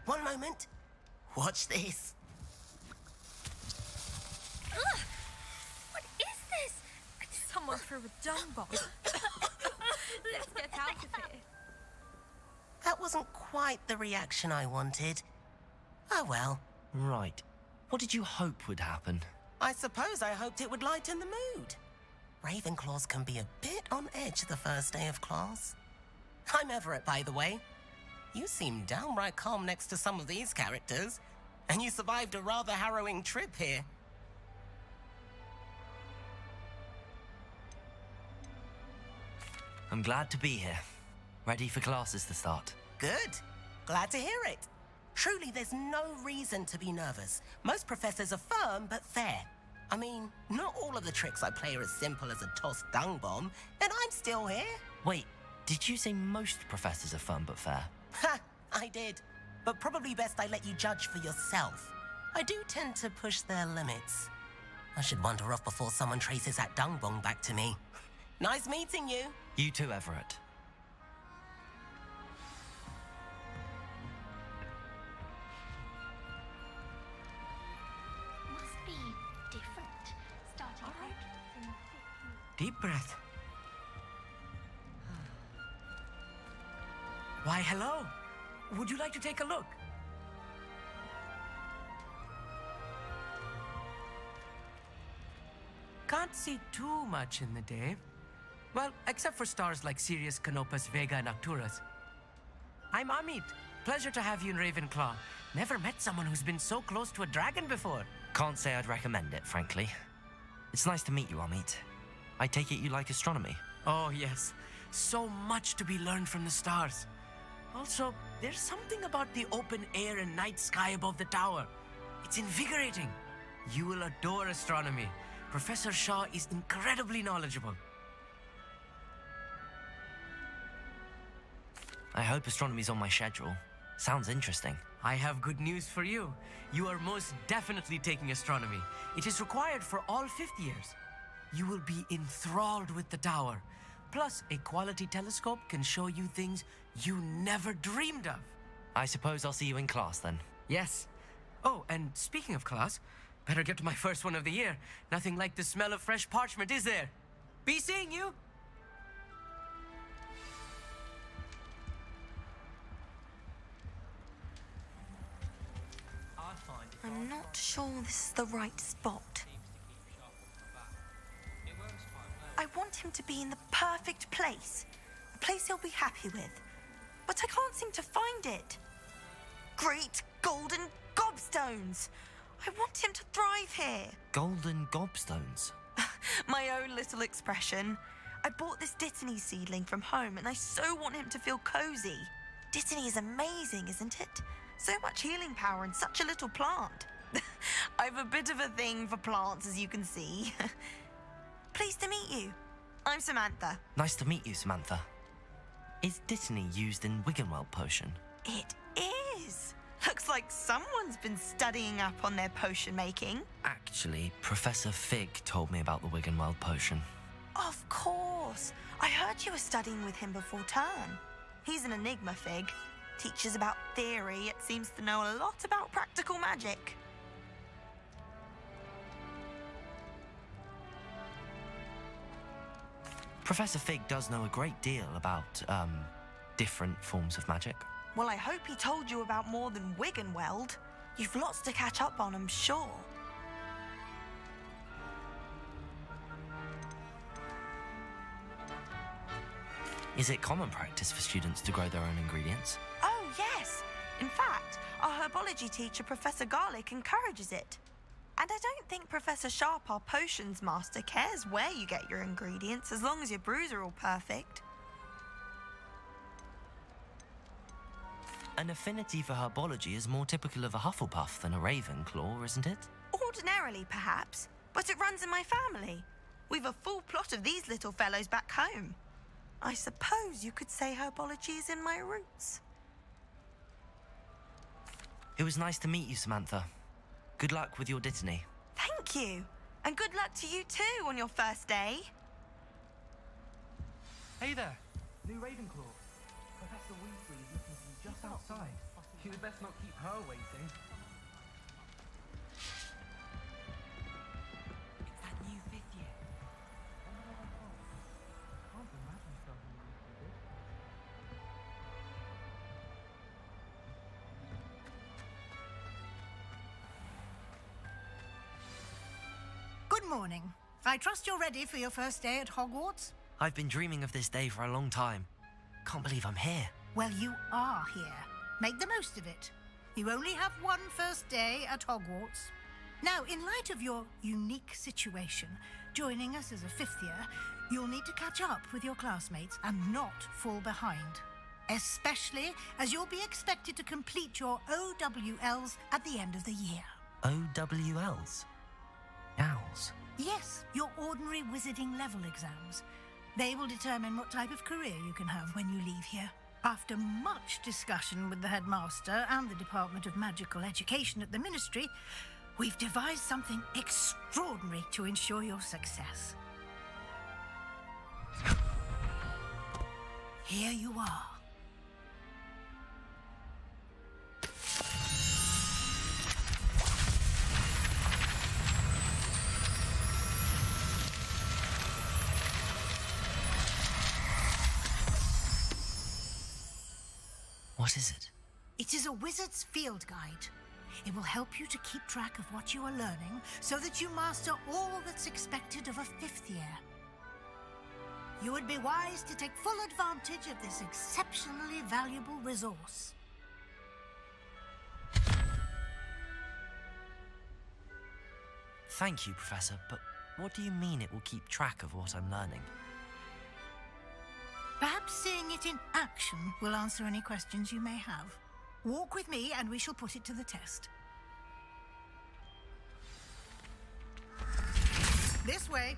One moment. Watch this. Ugh! What is this? Someone threw a dung bomb. Let's get out of here. That wasn't quite the reaction I wanted. Oh well. Right. What did you hope would happen? I suppose I hoped it would lighten the mood. Ravenclaws can be a bit on edge the first day of class. I'm Everett, by the way. You seem downright calm next to some of these characters, and you survived a rather harrowing trip here. I'm glad to be here. Ready for classes to start. Good. Glad to hear it. Truly, there's no reason to be nervous. Most professors are firm but fair. I mean, not all of the tricks I play are as simple as a tossed dung bomb, and I'm still here. Wait, did you say most professors are fun but fair? Ha! I did. But probably best I let you judge for yourself. I do tend to push their limits. I should wander off before someone traces that dung bomb back to me. Nice meeting you. You too, Everett. Must be different. Starting out from Deep breath. Why, hello. Would you like to take a look? Can't see too much in the day. Well, except for stars like Sirius, Canopus, Vega, and Arcturus. I'm Amit. Pleasure to have you in Ravenclaw. Never met someone who's been so close to a dragon before. Can't say I'd recommend it, frankly. It's nice to meet you, Amit. I take it you like astronomy. Oh, yes. So much to be learned from the stars. Also, there's something about the open air and night sky above the tower. It's invigorating. You will adore astronomy. Professor Shaw is incredibly knowledgeable. I hope astronomy's on my schedule. Sounds interesting. I have good news for you. You are most definitely taking astronomy. It is required for all fifth years. You will be enthralled with the tower. Plus, a quality telescope can show you things you never dreamed of. I suppose I'll see you in class then. Yes. Oh, and speaking of class, better get to my first one of the year. Nothing like the smell of fresh parchment, is there? Be seeing you! I'm not sure this is the right spot. I want him to be in the perfect place. A place he'll be happy with. But I can't seem to find it. Great golden gobstones! I want him to thrive here. Golden gobstones. My own little expression. I bought this Dittany seedling from home and I so want him to feel cozy. Dittany is amazing, isn't it? So much healing power in such a little plant. I've a bit of a thing for plants, as you can see. Pleased to meet you. I'm Samantha. Nice to meet you, Samantha. Is Dittany used in Wiggenweld potion? It is. Looks like someone's been studying up on their potion making. Actually, Professor Fig told me about the Wiggenweld potion. Of course. I heard you were studying with him before term. He's an enigma, Fig. Teaches about theory, yet seems to know a lot about practical magic. Professor Fig does know a great deal about, different forms of magic. Well, I hope he told you about more than Wiggenweld. You've lots to catch up on, I'm sure. Is it common practice for students to grow their own ingredients? Oh, yes. In fact, our herbology teacher, Professor Garlick, encourages it. And I don't think Professor Sharp, our potions master, cares where you get your ingredients as long as your brews are all perfect. An affinity for herbology is more typical of a Hufflepuff than a Ravenclaw, isn't it? Ordinarily, perhaps, but it runs in my family. We've a full plot of these little fellows back home. I suppose you could say herbology is in my roots. It was nice to meet you, Samantha. Good luck with your Dittany. Thank you. And good luck to you too on your first day. Hey there, new Ravenclaw. Professor Weasley is looking for you just outside. You'd best not keep her waiting. It's that new fifth year. Can't imagine something like this. Good morning. I trust you're ready for your first day at Hogwarts? I've been dreaming of this day for a long time. Can't believe I'm here. Well, you are here. Make the most of it. You only have one first day at Hogwarts. Now, in light of your unique situation, joining us as a fifth year, you'll need to catch up with your classmates and not fall behind. Especially as you'll be expected to complete your OWLs at the end of the year. OWLs? Owls? Yes, your ordinary wizarding level exams. They will determine what type of career you can have when you leave here. After much discussion with the headmaster and the Department of Magical Education at the Ministry, we've devised something extraordinary to ensure your success. Here you are. What is it? It is a wizard's field guide. It will help you to keep track of what you are learning so that you master all that's expected of a fifth year. You would be wise to take full advantage of this exceptionally valuable resource. Thank you, Professor, but what do you mean it will keep track of what I'm learning? Perhaps seeing it in action will answer any questions you may have. Walk with me and we shall put it to the test. This way.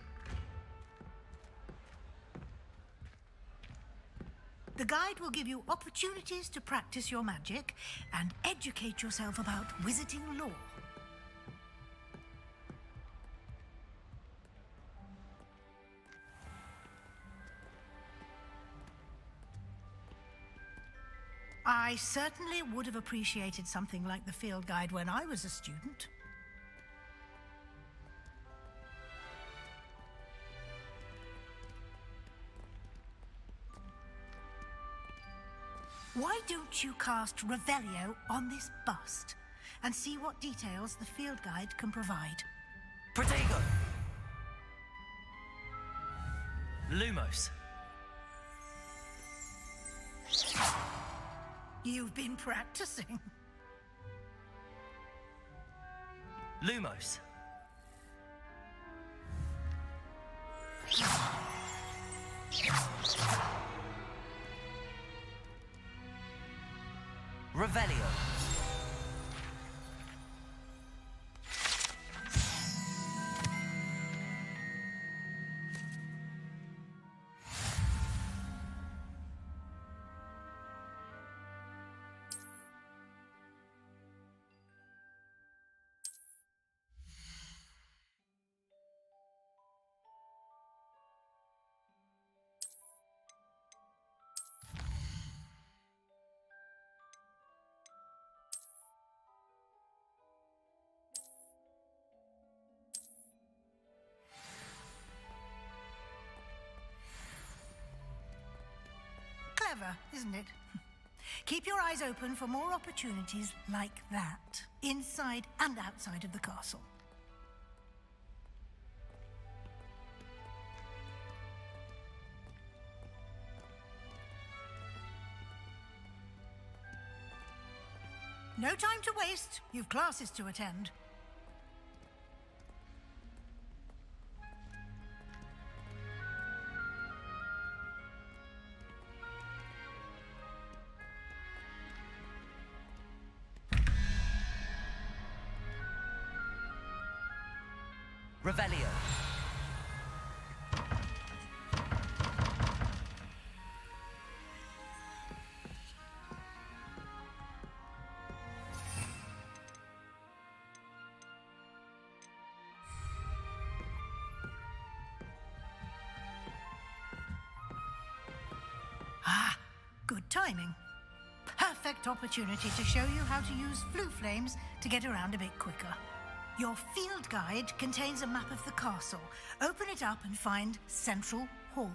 The guide will give you opportunities to practice your magic and educate yourself about wizarding lore. I certainly would have appreciated something like the field guide when I was a student. Why don't you cast Revelio on this bust and see what details the field guide can provide? Protego! Lumos. You've been practicing. Lumos. Revelio. Clever, isn't it? Keep your eyes open for more opportunities like that, inside and outside of the castle. No time to waste. You've classes to attend. Revelio. Ah, good timing. perfect opportunity to show you how to use flue flames to get around a bit quicker. Your field guide contains a map of the castle. Open it up and find Central Hall.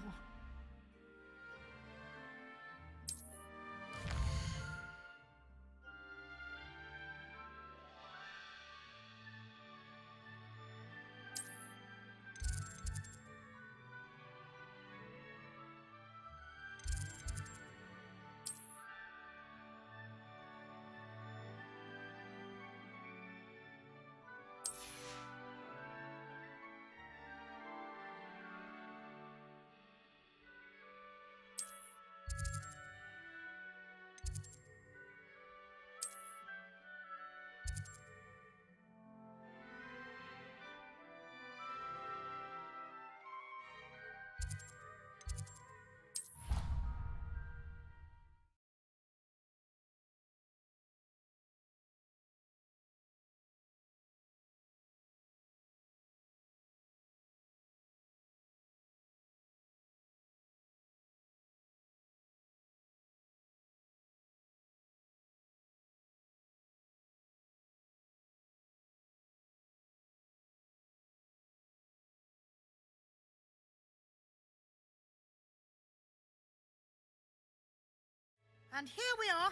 And here we are.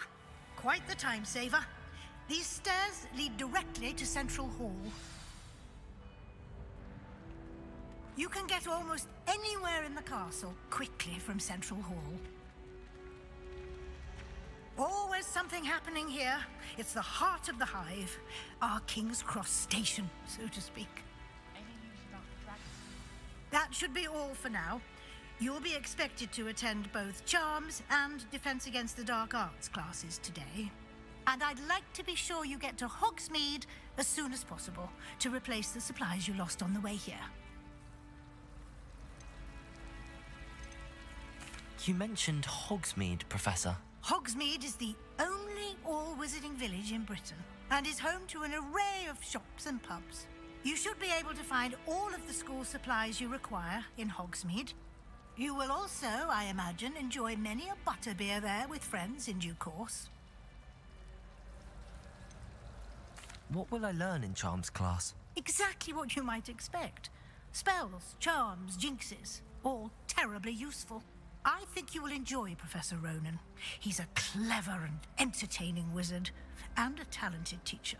Quite the time saver. These stairs lead directly to Central Hall. You can get almost anywhere in the castle quickly from Central Hall. Always something happening here. It's the heart of the hive, our King's Cross station, so to speak. That should be all for now. You'll be expected to attend both Charms and Defense Against the Dark Arts classes today. And I'd like to be sure you get to Hogsmeade as soon as possible to replace the supplies you lost on the way here. You mentioned Hogsmeade, Professor. Hogsmeade is the only all-wizarding village in Britain and is home to an array of shops and pubs. You should be able to find all of the school supplies you require in Hogsmeade. You will also, I imagine, enjoy many a butterbeer there with friends in due course. What will I learn in Charms class? Exactly what you might expect. Spells, charms, jinxes, all terribly useful. I think you will enjoy Professor Ronan. He's a clever and entertaining wizard, and a talented teacher.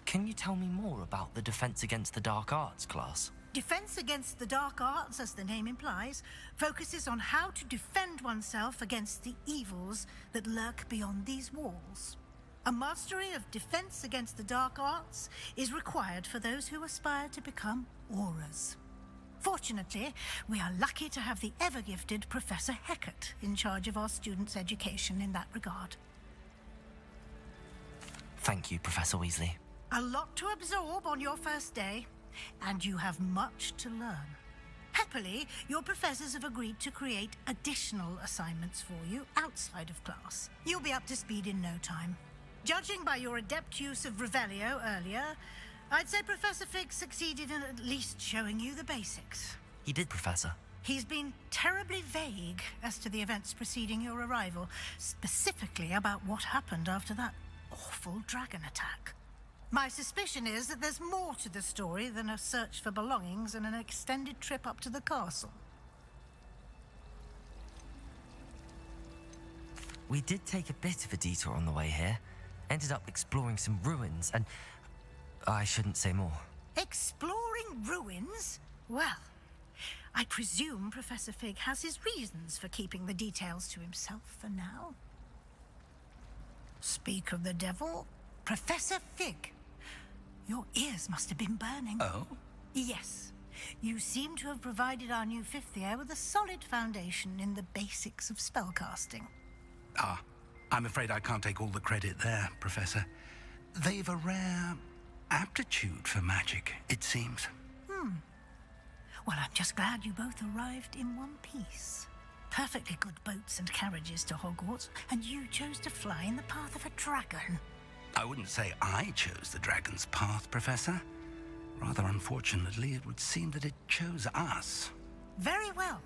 Can you tell me more about the Defense Against the Dark Arts class? Defense Against the Dark Arts, as the name implies, focuses on how to defend oneself against the evils that lurk beyond these walls. A mastery of Defense Against the Dark Arts is required for those who aspire to become auras. Fortunately, we are lucky to have the ever-gifted Professor Hecat in charge of our students' education in that regard. Thank you, Professor Weasley. A lot to absorb on your first day, and you have much to learn. Happily, your professors have agreed to create additional assignments for you outside of class. You'll be up to speed in no time. Judging by your adept use of Revelio earlier, I'd say Professor Fig succeeded in at least showing you the basics. He did, Professor. He's been terribly vague as to the events preceding your arrival, specifically about what happened after that awful dragon attack. My suspicion is that there's more to the story than a search for belongings and an extended trip up to the castle. We did take a bit of a detour on the way here. Ended up exploring some ruins and... I shouldn't say more. Exploring ruins? Well, I presume Professor Fig has his reasons for keeping the details to himself for now. Speak of the devil, Professor Fig. Your ears must have been burning. Oh? Yes. You seem to have provided our new fifth year with a solid foundation in the basics of spellcasting. Ah, I'm afraid I can't take all the credit there, Professor. They've a rare aptitude for magic, it seems. Well, I'm just glad you both arrived in one piece. Perfectly good boats and carriages to Hogwarts, and you chose to fly in the path of a dragon. I wouldn't say I chose the dragon's path, Professor. Rather unfortunately, it would seem that it chose us. Very well.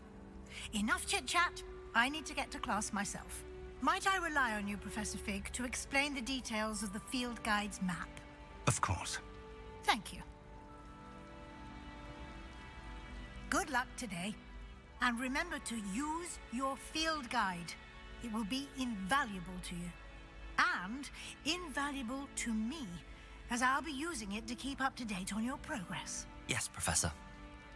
Enough chit-chat. I need to get to class myself. Might I rely on you, Professor Fig, to explain the details of the field guide's map? Of course. Thank you. Good luck today. And remember to use your field guide. It will be invaluable to you. And invaluable to me, as I'll be using it to keep up to date on your progress. Yes, Professor.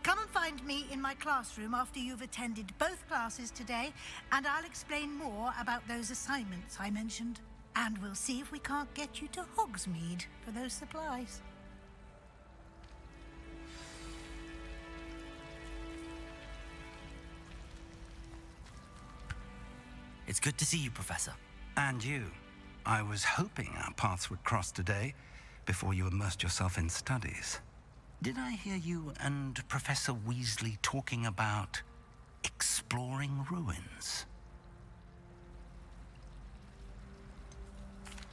Come and find me in my classroom after you've attended both classes today, and I'll explain more about those assignments I mentioned. And we'll see if we can't get you to Hogsmeade for those supplies. It's good to see you, Professor. And you. I was hoping our paths would cross today before you immersed yourself in studies. Did I hear you and Professor Weasley talking about exploring ruins?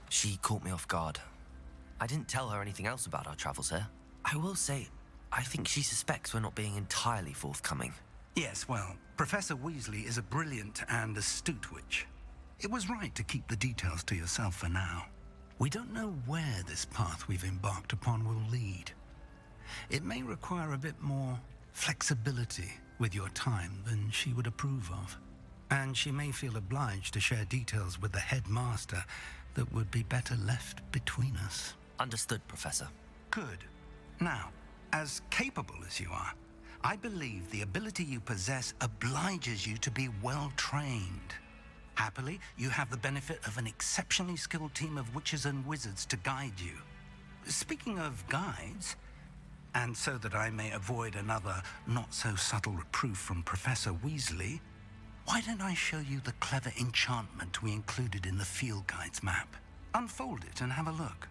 She caught me off guard. I didn't tell her anything else about our travels here. I will say, I think she suspects we're not being entirely forthcoming. Yes, well, Professor Weasley is a brilliant and astute witch. It was right to keep the details to yourself for now. We don't know where this path we've embarked upon will lead. It may require a bit more flexibility with your time than she would approve of. And she may feel obliged to share details with the headmaster that would be better left between us. Understood, Professor. Good. Now, as capable as you are, I believe the ability you possess obliges you to be well trained. Happily, you have the benefit of an exceptionally skilled team of witches and wizards to guide you. Speaking of guides, and so that I may avoid another not-so-subtle reproof from Professor Weasley, why don't I show you the clever enchantment we included in the field guide's map? Unfold it and have a look.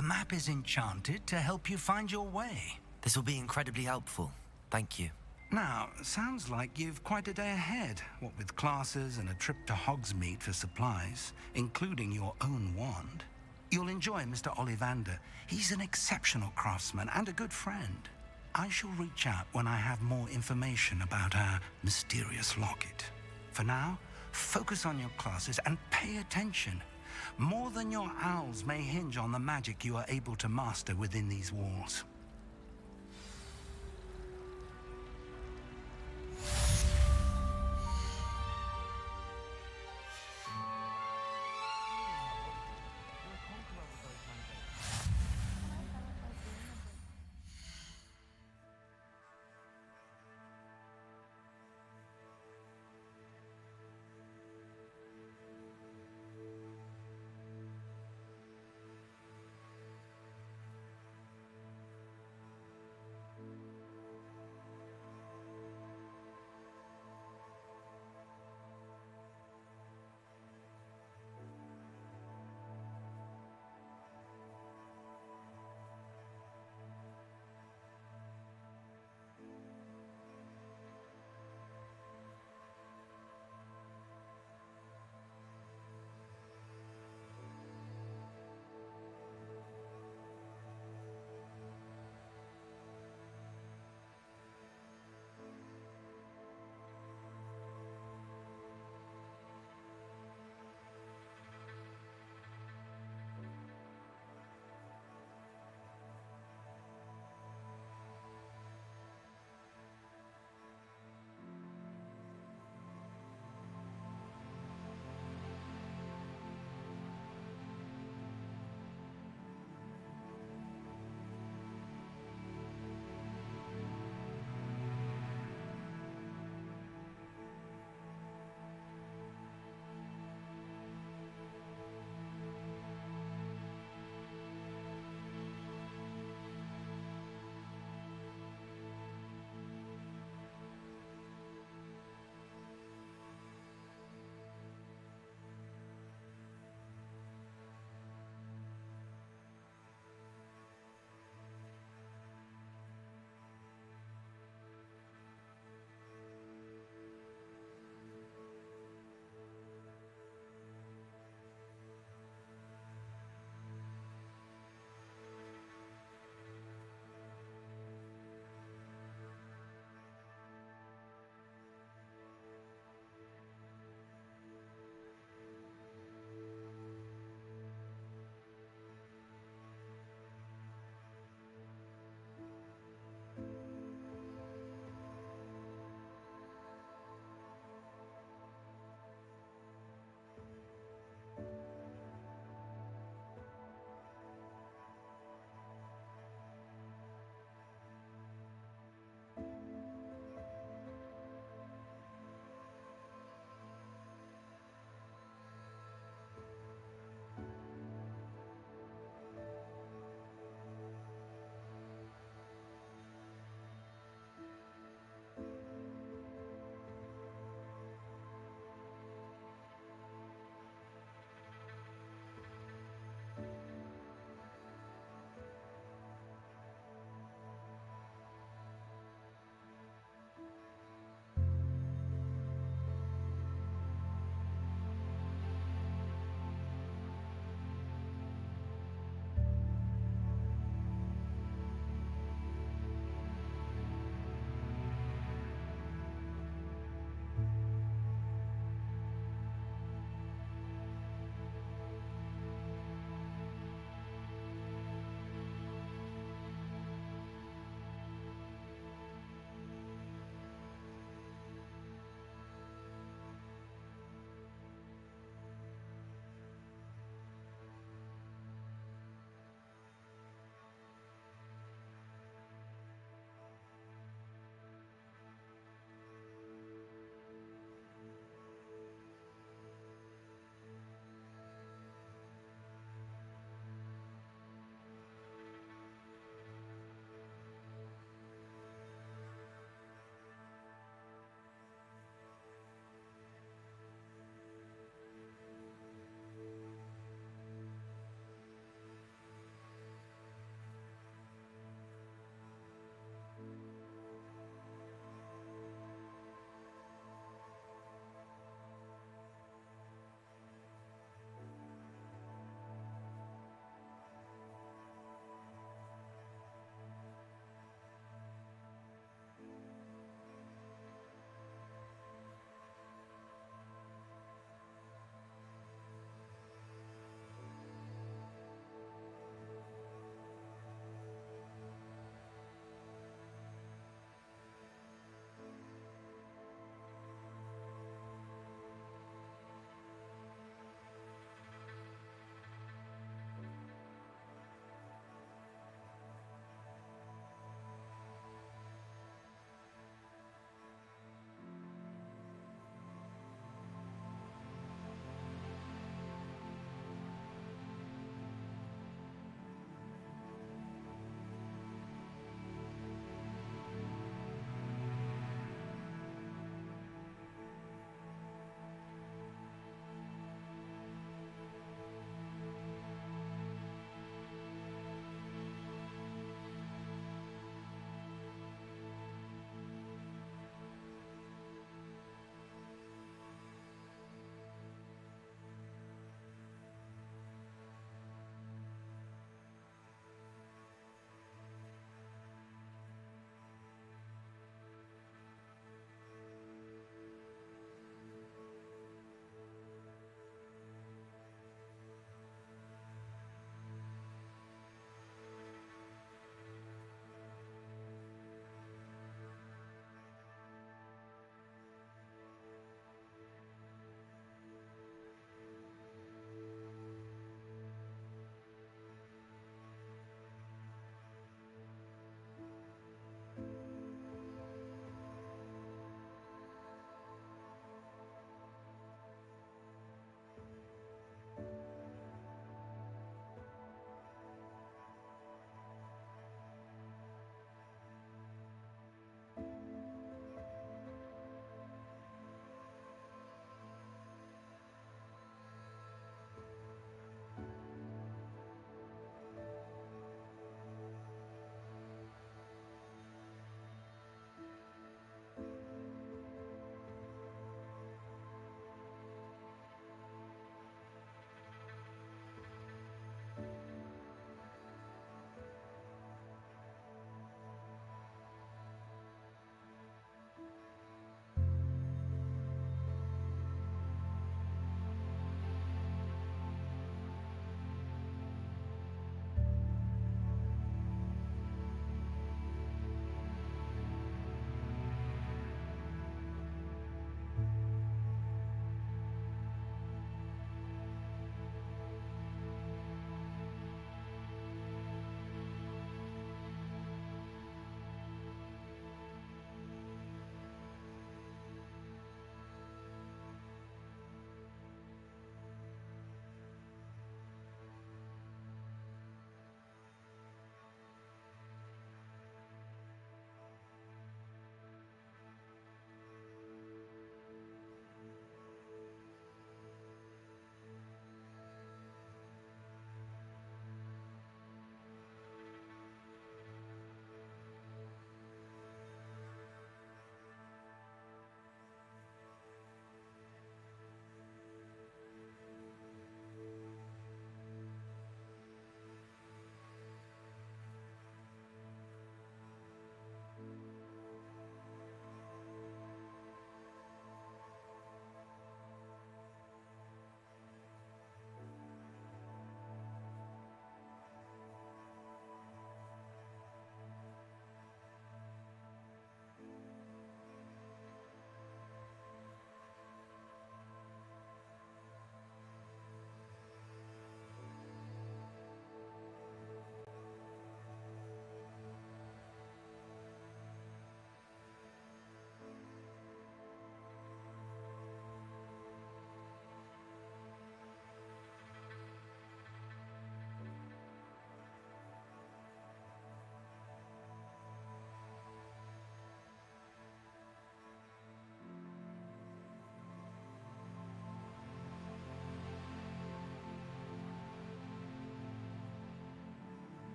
The map is enchanted to help you find your way. This will be incredibly helpful. Thank you. Now, sounds like you've quite a day ahead, what with classes and a trip to Hogsmeade for supplies, including your own wand. You'll enjoy Mr. Ollivander. He's an exceptional craftsman and a good friend. I shall reach out when I have more information about our mysterious locket. For now, focus on your classes and pay attention. More than your owls may hinge on the magic you are able to master within these walls.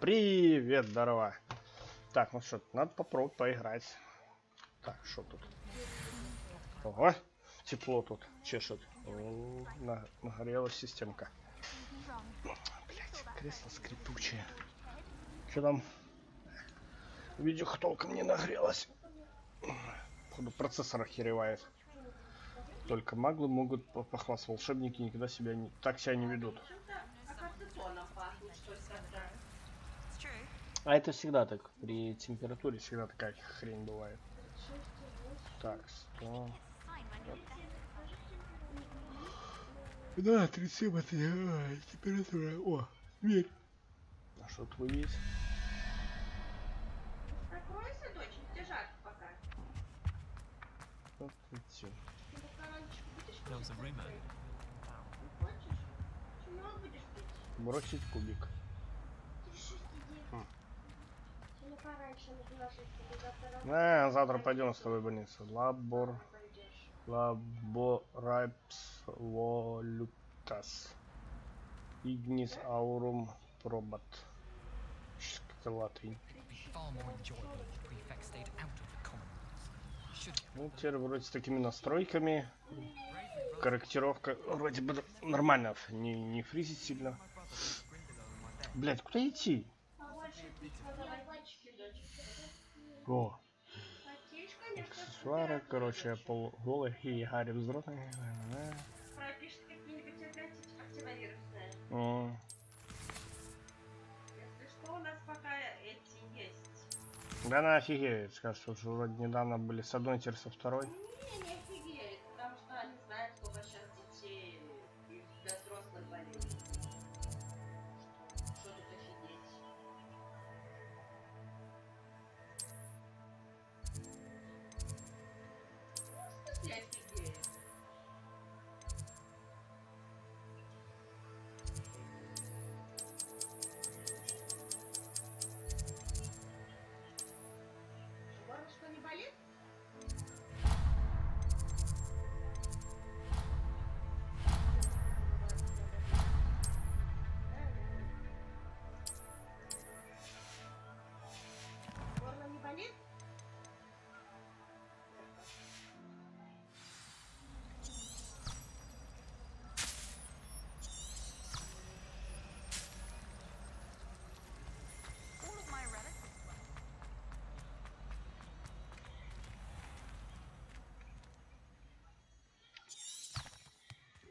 Привет, здорово. Так, ну что, надо попробовать поиграть. Так, что тут? Ого, тепло тут чешет. О, нагорелась системка. Блять, кресло скрипучее. Что там? Видео толком не нагрелось. Походу процессор охеревает. Только маглы могут похвастаться. Волшебники никогда себя так себя не ведут. А это всегда так. При температуре всегда такая хрень бывает. Так, 100. Да, 37 это температура. О, дверь. А что тут есть? Закройся, дочь, тебе жарко пока. Вот и всё. Ты бокаланчик будешь пить? There was a rumor. Хочешь? Чего будешь пить? Бросить кубик. Сегодня пораньше нужно ложиться, завтра Завтра пойдем с тобой в больницу. Лаборайпс волютас. Игнис аурум пробат. Это латынь. Ну, теперь вроде с такими настройками. Корректировка вроде бы нормально. Не фризит сильно. Блять, куда идти? О. Аксессуары, короче, полуголый и Гарри взрослый. пропишет какие-нибудь антивирусные. Если что, у нас пока эти есть. Да она офигеет, скажет, что вроде недавно были с одной, теперь со второй. Не офигеет, потому что они знают, сколько сейчас детей и для взрослых болеет. Что тут офигеть? Ну, я офигею. Горлышко не болит? Горло не болит? All of my relics.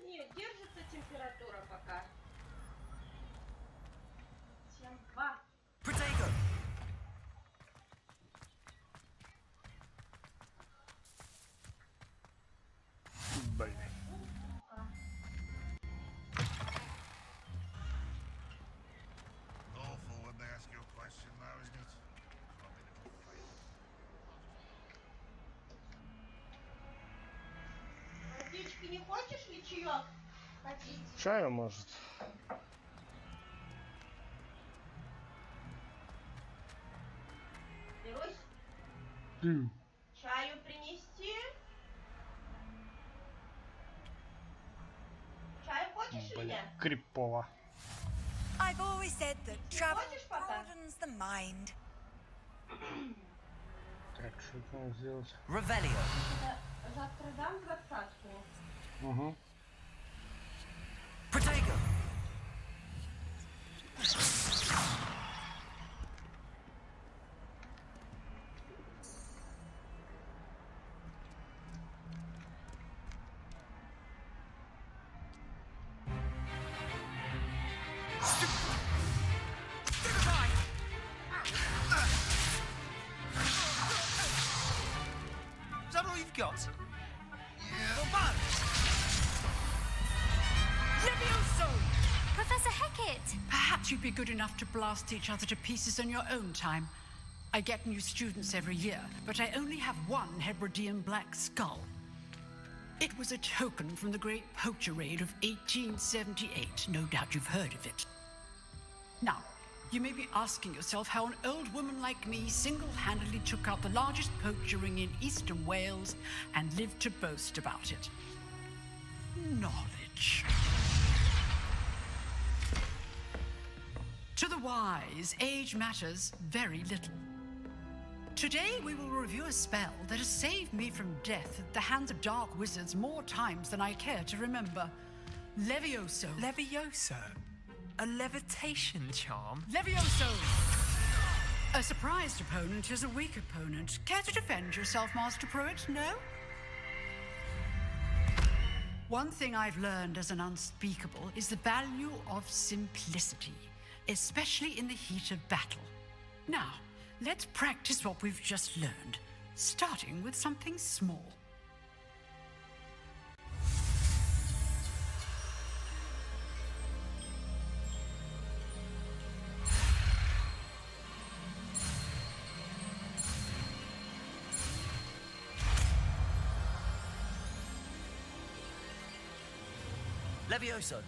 Нет, держится температура пока. 7,2. Protego! Блин. Awful when they ask you a question, though, isn't it? Водички не хочешь ли чаек попить? Чаю может. Берусь. Чаю принести? Чаю хочешь или Блин, нет? крипово. I've always said that travel хочешь пока? broadens the mind. Так, что там сделать? Revelio. Завтра дам 20-ку. Угу. Protego. Is that all you've got? Levioso! Professor Hecat! Perhaps you'd be good enough to blast each other to pieces on your own time. I get new students every year, but I only have one Hebridean black skull. It was a token from the Great Poacher Raid of 1878. No doubt you've heard of it. Now, you may be asking yourself how an old woman like me single-handedly took out the largest poacher ring in eastern Wales and lived to boast about it. Knowledge. To the wise, age matters very little. Today we will review a spell that has saved me from death at the hands of dark wizards more times than I care to remember. Levioso. Levioso? A levitation charm? Levioso! A surprised opponent is a weak opponent. Care to defend yourself, Master Pruitt? No? One thing I've learned as an unspeakable is the value of simplicity, especially in the heat of battle. Now, let's practice what we've just learned, starting with something small. Levioso.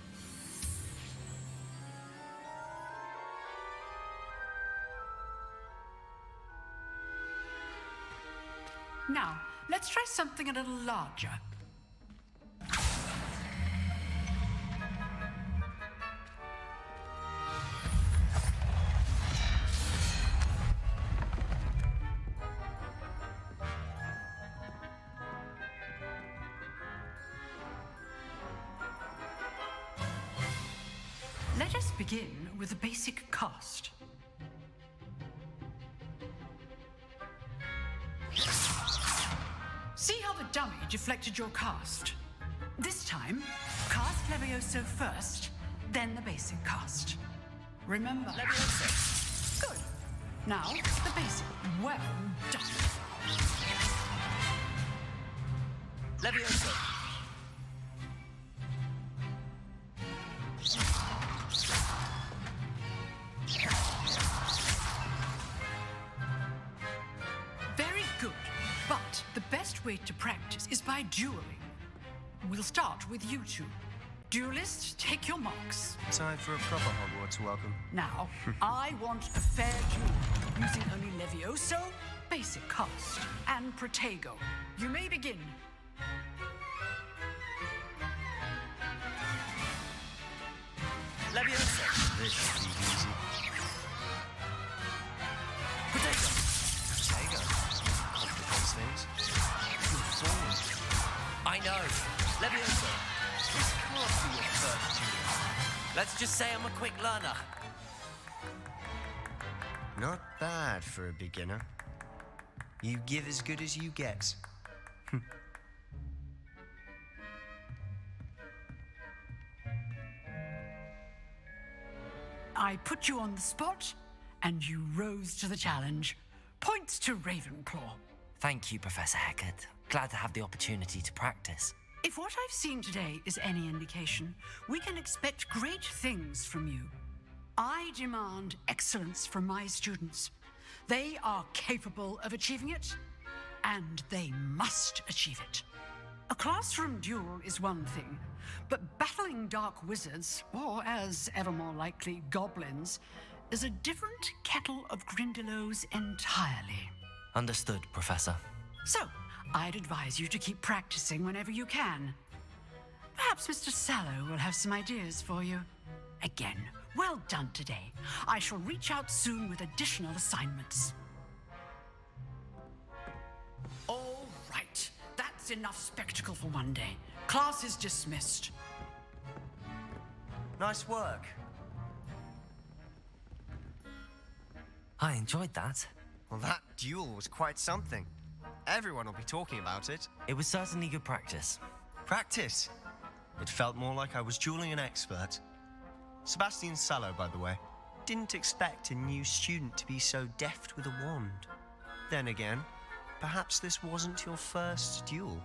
Now, let's try something a little larger. Let us begin with a basic cast. See how the dummy deflected your cast? This time, cast Levioso first, then the basic cast. Remember? Levioso. Good. Now, the basic. Well done. Levioso. Very good. But the best way to practice is by dueling. We'll start with you two. Duelists, take your marks. Time for a proper Hogwarts welcome. Now, I want a fair duel, using only Levioso, basic cast, and Protego. You may begin. Levioso. This should be easy. Protego. Protego. Complicates things. Good forward. I know. Levioso. This can't be your first duel. Let's just say I'm a quick learner. Not bad for a beginner. You give as good as you get. I put you on the spot, and you rose to the challenge. Points to Ravenclaw. Thank you, Professor Hecat. Glad to have the opportunity to practice. If what I've seen today is any indication, we can expect great things from you. I demand excellence from my students. They are capable of achieving it, and they must achieve it. A classroom duel is one thing, but battling dark wizards, or as ever more likely, goblins, is a different kettle of Grindylows entirely. Understood, Professor. So, I'd advise you to keep practicing whenever you can. Perhaps Mr. Sallow will have some ideas for you. Again, well done today. I shall reach out soon with additional assignments. All right, that's enough spectacle for one day. Class is dismissed. Nice work. I enjoyed that. Well, that duel was quite something. Everyone will be talking about it. It was certainly good practice. Practice? It felt more like I was dueling an expert. Sebastian Sallow, by the way, didn't expect a new student to be so deft with a wand. Then again, perhaps this wasn't your first duel.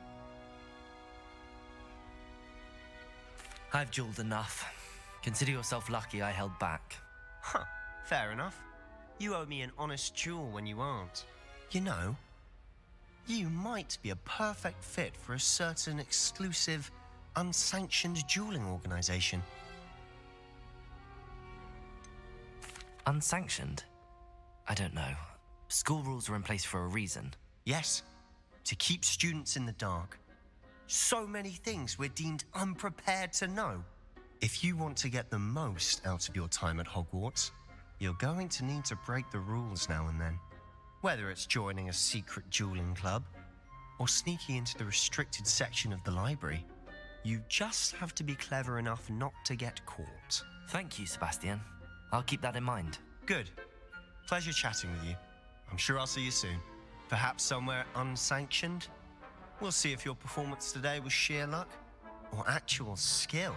I've dueled enough. Consider yourself lucky I held back. Huh, fair enough. You owe me an honest duel when you aren't. You know, you might be a perfect fit for a certain exclusive, unsanctioned dueling organization. Unsanctioned? I don't know. School rules are in place for a reason. Yes, to keep students in the dark. So many things we're deemed unprepared to know. If you want to get the most out of your time at Hogwarts, you're going to need to break the rules now and then. Whether it's joining a secret dueling club or sneaking into the restricted section of the library, you just have to be clever enough not to get caught. Thank you, Sebastian. I'll keep that in mind. Good. Pleasure chatting with you. I'm sure I'll see you soon. Perhaps somewhere unsanctioned? We'll see if your performance today was sheer luck or actual skill.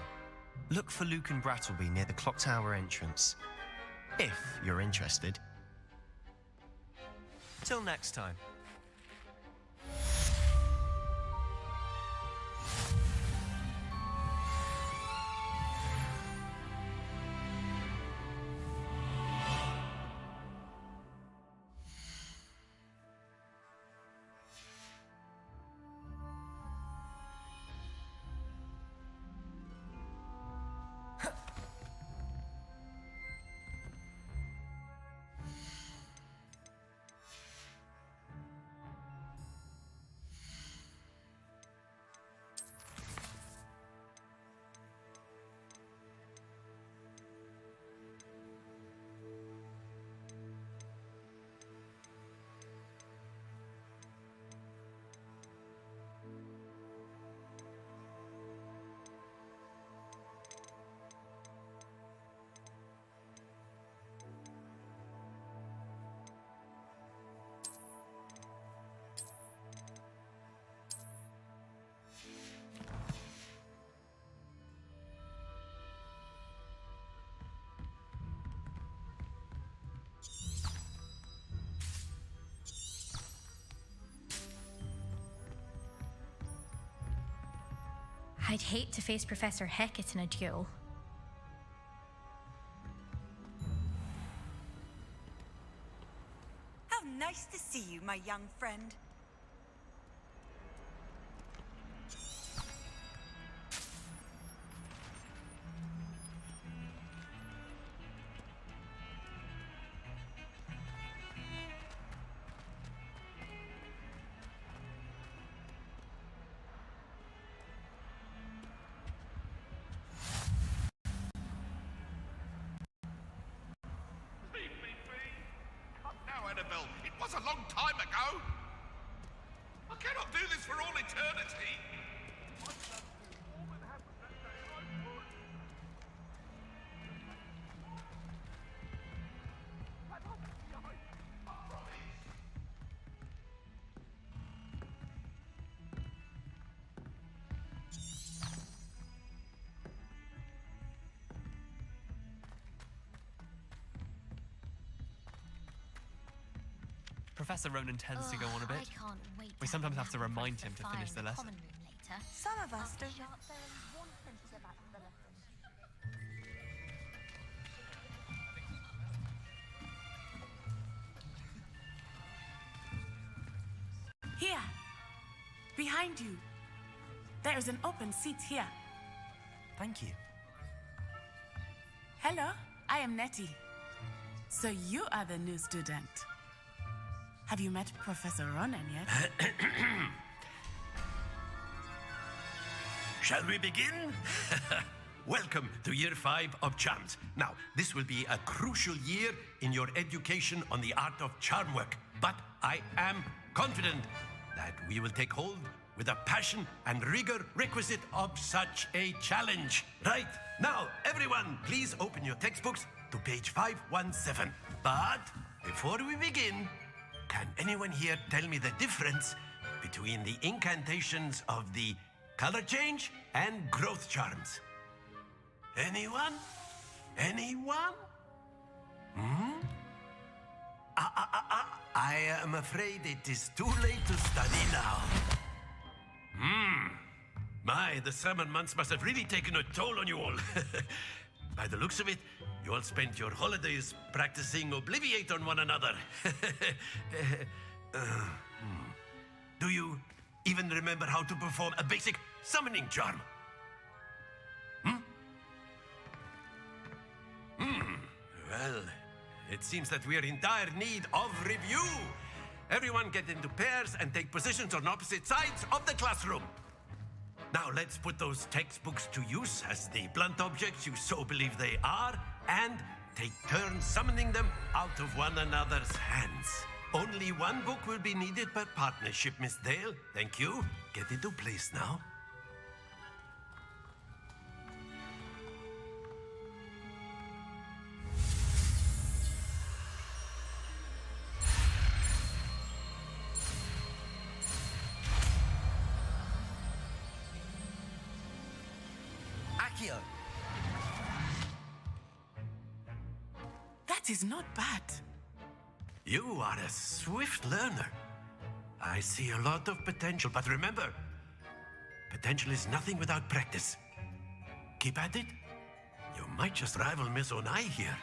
Look for Luke and Brattleby near the clock tower entrance, if you're interested. Till next time. I'd hate to face Professor Hecat in a duel. How nice to see you, my young friend. It was a long time ago. I cannot do this for all eternity. Professor Ronan tends to go on a bit. I can't wait We sometimes have to remind him to finish the lesson. Some of us don't. Here, behind you. There is an open seat here. Thank you. Hello, I am Nettie. So you are the new student. Have you met Professor Ronan yet? Shall we begin? Welcome to Year 5 of Charms. Now, this will be a crucial year in your education on the art of charm work. But I am confident that we will take hold with the passion and rigor requisite of such a challenge. Right, now, everyone, please open your textbooks to page 517. But before we begin, can anyone here tell me the difference between the incantations of the color change and growth charms? Anyone? Anyone? I am afraid it is too late to study now. My, the summer months must have really taken a toll on you all. By the looks of it, you all spent your holidays practicing Obliviate on one another. Do you even remember how to perform a basic summoning charm? Well, it seems that we are in dire need of review. Everyone get into pairs and take positions on opposite sides of the classroom. Now let's put those textbooks to use as the blunt objects you so believe they are, and take turns summoning them out of one another's hands. Only one book will be needed per partnership, Miss Dale. Thank you. Get into place now. Akio! That is not bad. You are a swift learner. I see a lot of potential, but remember, potential is nothing without practice. Keep at it. You might just rival Miss Onai here.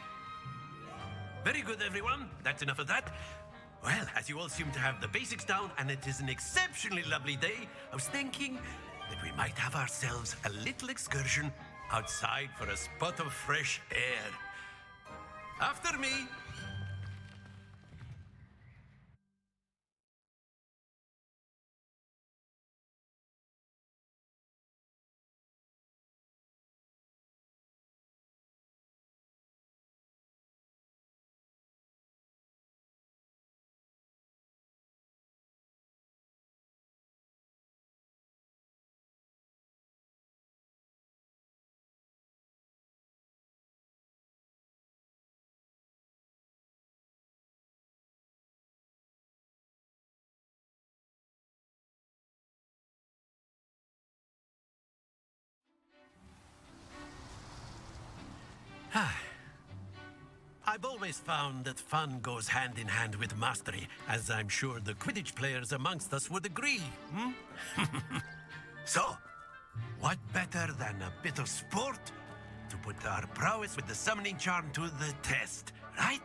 Very good, everyone. That's enough of that. Well, as you all seem to have the basics down, and it is an exceptionally lovely day, I was thinking that we might have ourselves a little excursion outside for a spot of fresh air. After me. I've always found that fun goes hand in hand with mastery, as I'm sure the Quidditch players amongst us would agree. So, what better than a bit of sport to put our prowess with the summoning charm to the test, right?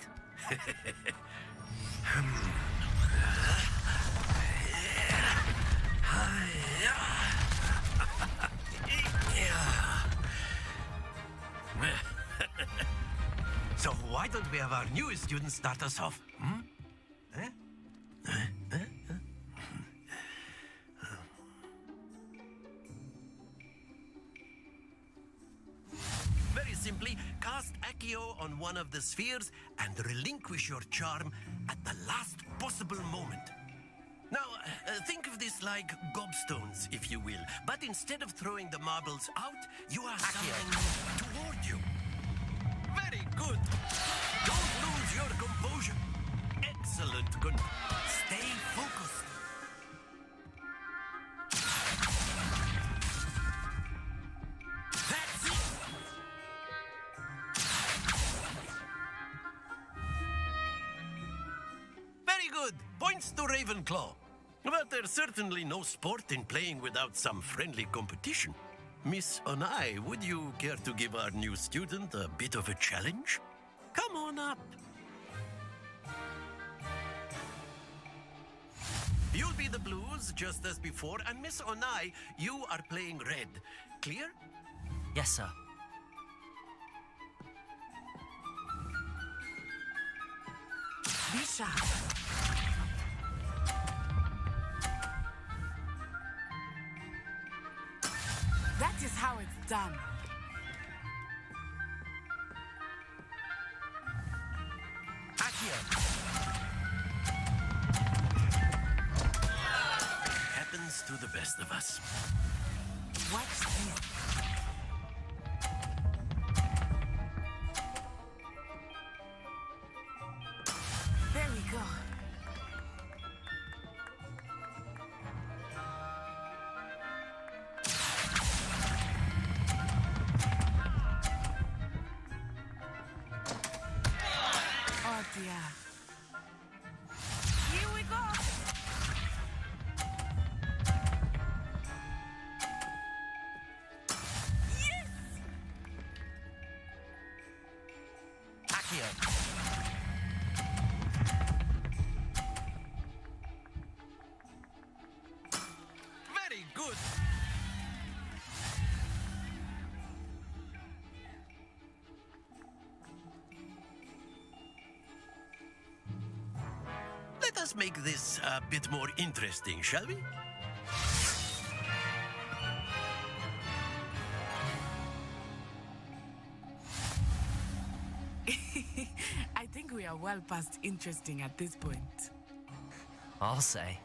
So why don't we have our newest student start us off? Very simply, cast Accio on one of the spheres and relinquish your charm at the last possible moment. Now, think of this like gobstones, if you will. But instead of throwing the marbles out, you are summoning them toward you. Very good. Don't lose your composure. Excellent. Good. Stay focused. That's it. Very good. Points to Ravenclaw. But there's certainly no sport in playing without some friendly competition. Miss Onai, would you care to give our new student a bit of a challenge? Come on up. You'll be the blues, just as before, and Miss Onai, you are playing red. Clear? Yes, sir. Be sharp. That is how it's done. Happens to the best of us. Watch this. There we go. Oh dear. Here we go. Yes! Akio! Very good. Let us make this a bit more interesting, shall we? are well past interesting at this point. I'll say.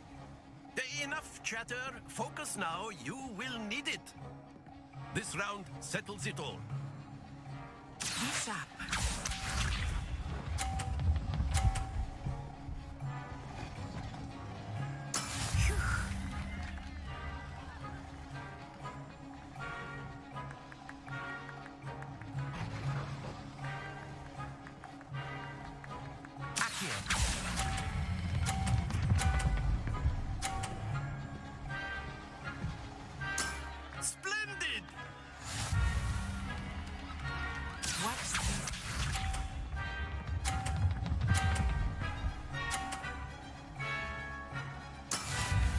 Enough chatter. Focus now. You will need it. This round settles it all. Be sharp. Splendid! Watch this.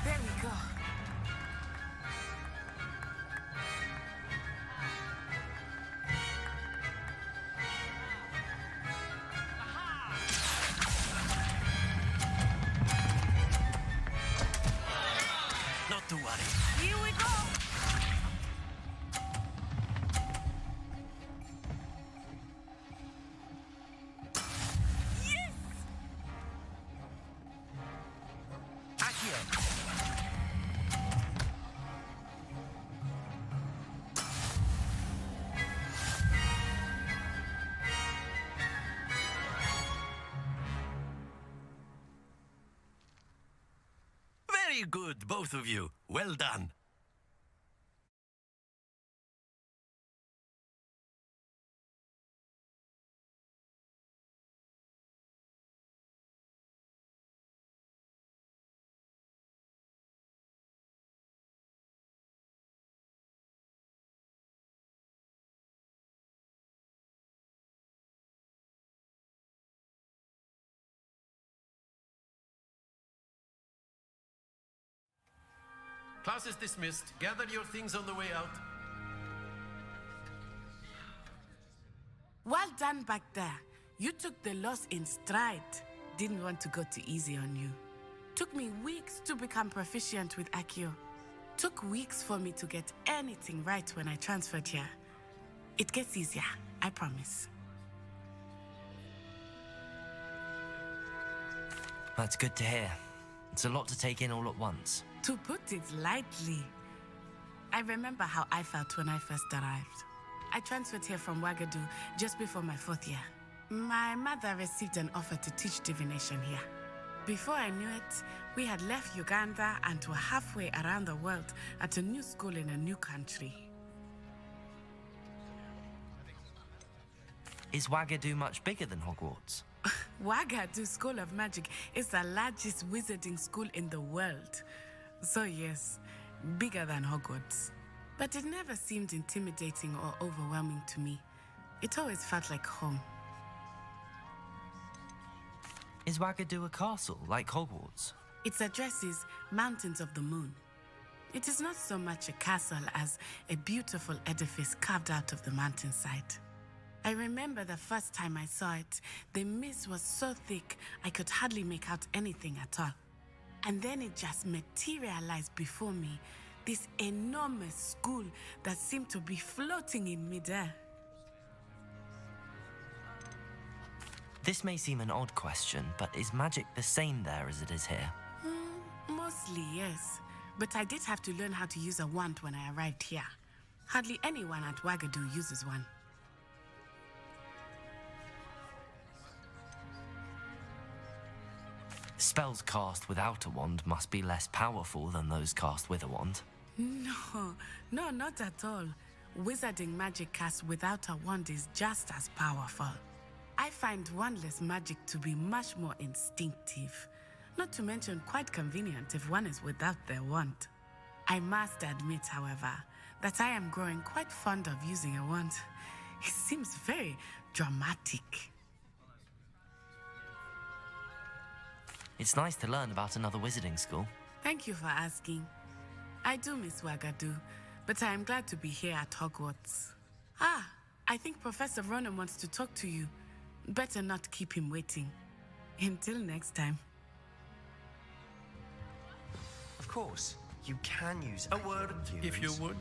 There we go. Not to worry. Here we go. Yes! Accio! Very good, both of you. Well done. Class is dismissed. Gather your things on the way out. Well done back there. You took the loss in stride. Didn't want to go too easy on you. Took me weeks to become proficient with Accio. Took weeks for me to get anything right when I transferred here. It gets easier, I promise. That's good to hear. It's a lot to take in all at once. To put it lightly, I remember how I felt when I first arrived. I transferred here from Ouagadougou just before my 4th year. My mother received an offer to teach divination here. Before I knew it, we had left Uganda and were halfway around the world at a new school in a new country. Is Ouagadougou much bigger than Hogwarts? Ouagadougou School of Magic is the largest wizarding school in the world. So yes, bigger than Hogwarts. But it never seemed intimidating or overwhelming to me. It always felt like home. Is Ouagadougou a castle, like Hogwarts? Its address is Mountains of the Moon. It is not so much a castle as a beautiful edifice carved out of the mountainside. I remember the first time I saw it, the mist was so thick I could hardly make out anything at all. And then it just materialized before me, this enormous school that seemed to be floating in midair. This may seem an odd question, but is magic the same there as it is here? Mostly, yes. But I did have to learn how to use a wand when I arrived here. Hardly anyone at Ouagadougou uses one. Spells cast without a wand must be less powerful than those cast with a wand. No, not at all. Wizarding magic cast without a wand is just as powerful. I find wandless magic to be much more instinctive. Not to mention quite convenient if one is without their wand. I must admit, however, that I am growing quite fond of using a wand. It seems very dramatic. It's nice to learn about another wizarding school. Thank you for asking. I do miss Ouagadougou, but I am glad to be here at Hogwarts. I think Professor Ronan wants to talk to you. Better not keep him waiting. Until next time. Of course, you can use A word, if you would.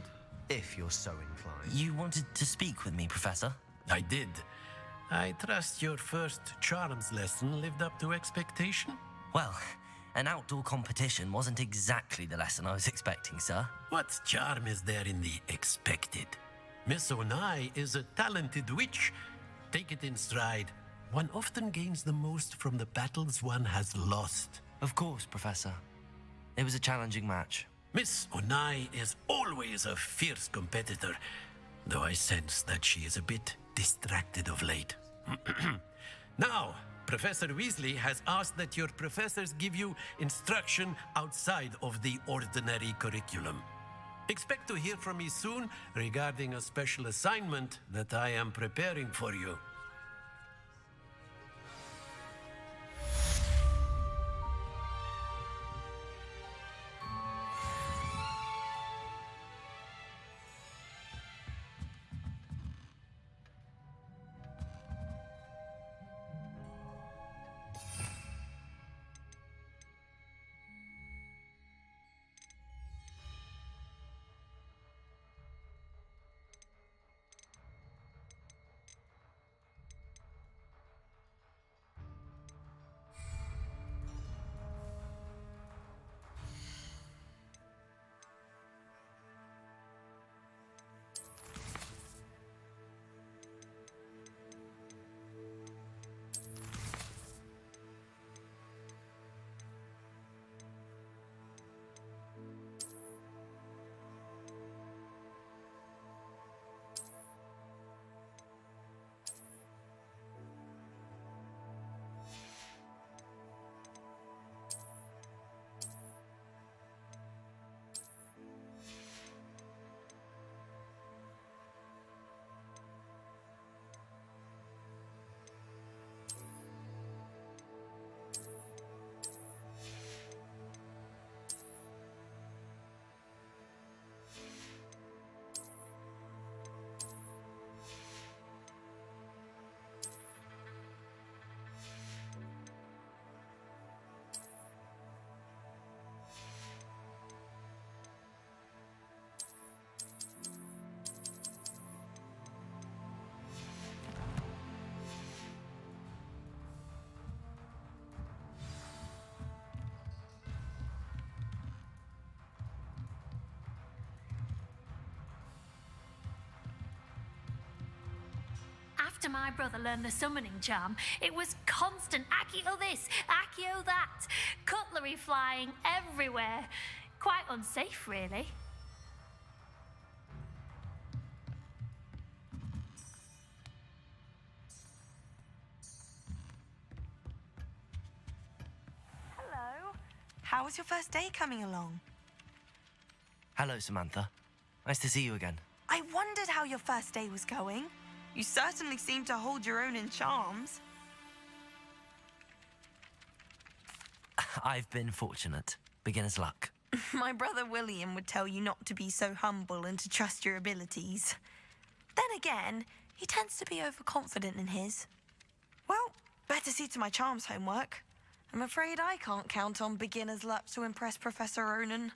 If you're so inclined. You wanted to speak with me, Professor? I did. I trust your first charms lesson lived up to expectation? Well, an outdoor competition wasn't exactly the lesson I was expecting, sir. What charm is there in the expected? Miss Onai is a talented witch. Take it in stride. One often gains the most from the battles one has lost. Of course, Professor. It was a challenging match. Miss Onai is always a fierce competitor, though I sense that she is a bit distracted of late. Now, Professor Weasley has asked that your professors give you instruction outside of the ordinary curriculum. Expect to hear from me soon regarding a special assignment that I am preparing for you. After my brother learned the summoning charm, it was constant Accio this, Accio that, cutlery flying everywhere. Quite unsafe, really. Hello. How was your first day coming along? Hello, Samantha. Nice to see you again. I wondered how your first day was going. You certainly seem to hold your own in charms. I've been fortunate. Beginner's luck. My brother William would tell you not to be so humble and to trust your abilities. Then again, he tends to be overconfident in his. Well, better see to my charms homework. I'm afraid I can't count on beginner's luck to impress Professor Ronan.